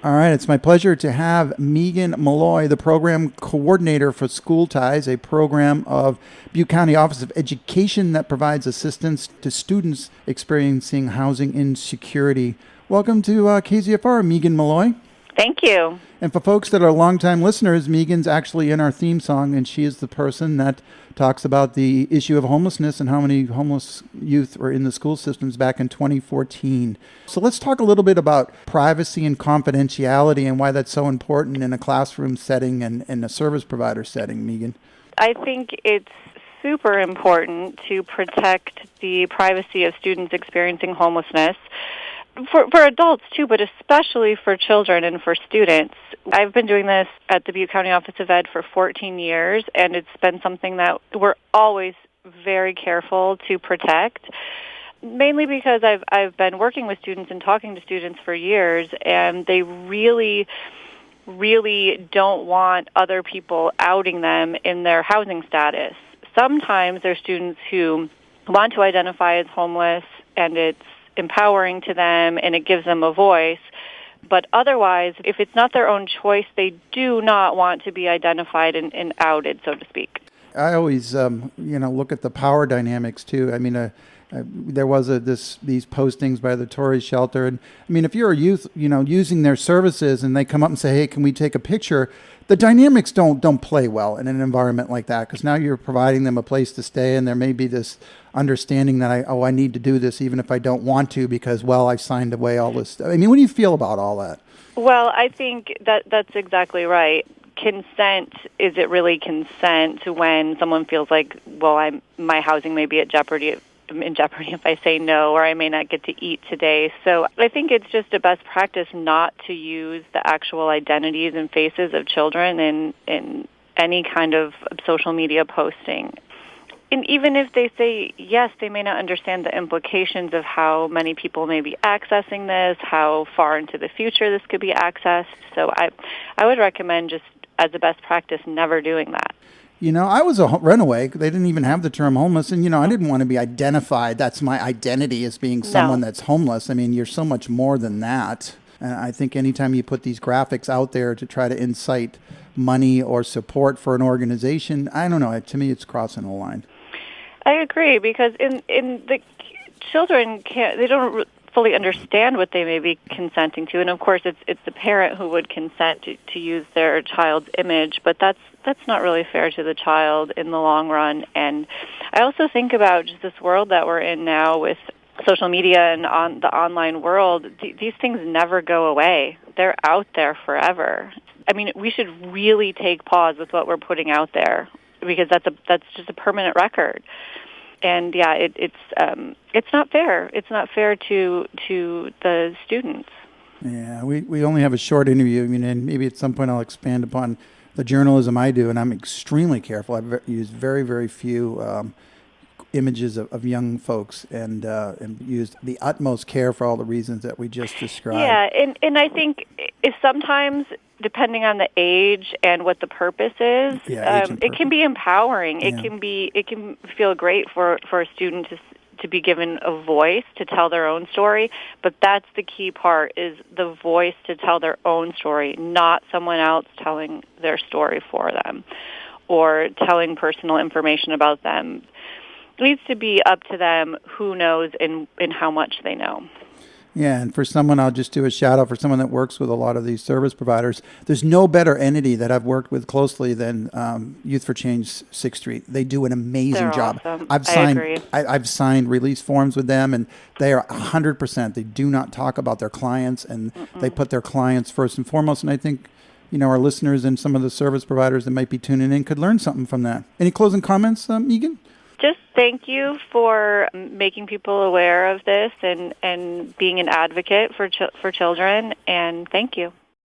All right, it's my pleasure to have Meagan Meloy, the program coordinator for School Ties, a program of Butte County Office of Education that provides assistance to students experiencing housing insecurity. Welcome to KZFR, Meagan Meloy. Thank you. And for folks that are longtime listeners, Meagan's actually in our theme song, and she is the person that talks about the issue of homelessness and how many homeless youth were in the school systems back in 2014. So let's talk a little bit about privacy and confidentiality and why that's so important in a classroom setting and in a service provider setting, Meagan. I think it's super important to protect the privacy of students experiencing homelessness. For adults, too, but especially for children and for students. I've been doing this at the Butte County Office of Ed for 14 years, and it's been something that we're always very careful to protect, mainly because I've been working with students and talking to students for years, and they really don't want other people outing them in their housing status. Sometimes there's students who want to identify as homeless, and it's empowering to them and it gives them a voice. But otherwise, if it's not their own choice, they do not want to be identified and outed, so to speak. I always, look at the power dynamics too. I mean, there was these postings by the Tories shelter, and I mean, if you're a youth, using their services, and they come up and say, "Hey, can we take a picture?" The dynamics don't play well in an environment like that, because now you're providing them a place to stay, and there may be this understanding that I need to do this even if I don't want to because, well, I signed away all this stuff. I mean, what do you feel about all that? Well, I think that's exactly right. Consent, is it really consent when someone feels like, well, my housing may be in jeopardy if I say no, or I may not get to eat today. So I think it's just a best practice not to use the actual identities and faces of children in any kind of social media posting. And even if they say yes, they may not understand the implications of how many people may be accessing this, how far into the future this could be accessed. So I would recommend, just as a best practice, never doing that. I was a runaway. They didn't even have the term homeless. And, I didn't want to be identified. That's my identity, as being someone that's homeless. I mean, you're so much more than that. And I think anytime you put these graphics out there to try to incite money or support for an organization, I don't know. To me, it's crossing a line. I agree, because in the children they don't fully understand what they may be consenting to, and of course it's the parent who would consent to use their child's image, but that's not really fair to the child in the long run. And I also think about just this world that we're in now with social media and on the online world. These things never go away. They're out there forever. I mean, we should really take pause with what we're putting out there, because that's just a permanent record. And yeah, it's not fair. It's not fair to the students. Yeah, we only have a short interview. I mean, and maybe at some point I'll expand upon the journalism I do, and I'm extremely careful. I've used very, very few images of young folks, and used the utmost care for all the reasons that we just described. Yeah, and I think if sometimes, depending on the age and what the purpose is, it can be empowering. Yeah. It can feel great for a student to be given a voice to tell their own story. But that's the key part, is the voice to tell their own story, not someone else telling their story for them or telling personal information about them. It needs to be up to them who knows and how much they know. Yeah, and for someone, I'll just do a shout out for someone that works with a lot of these service providers. There's no better entity that I've worked with closely than Youth for Change 6th Street. They do an amazing job. Awesome. I agree. I've signed release forms with them, and they are 100%. They do not talk about their clients, and they put their clients first and foremost. And I think, our listeners and some of the service providers that might be tuning in could learn something from that. Any closing comments, Meagan? Just thank you for making people aware of this and being an advocate for children, and thank you.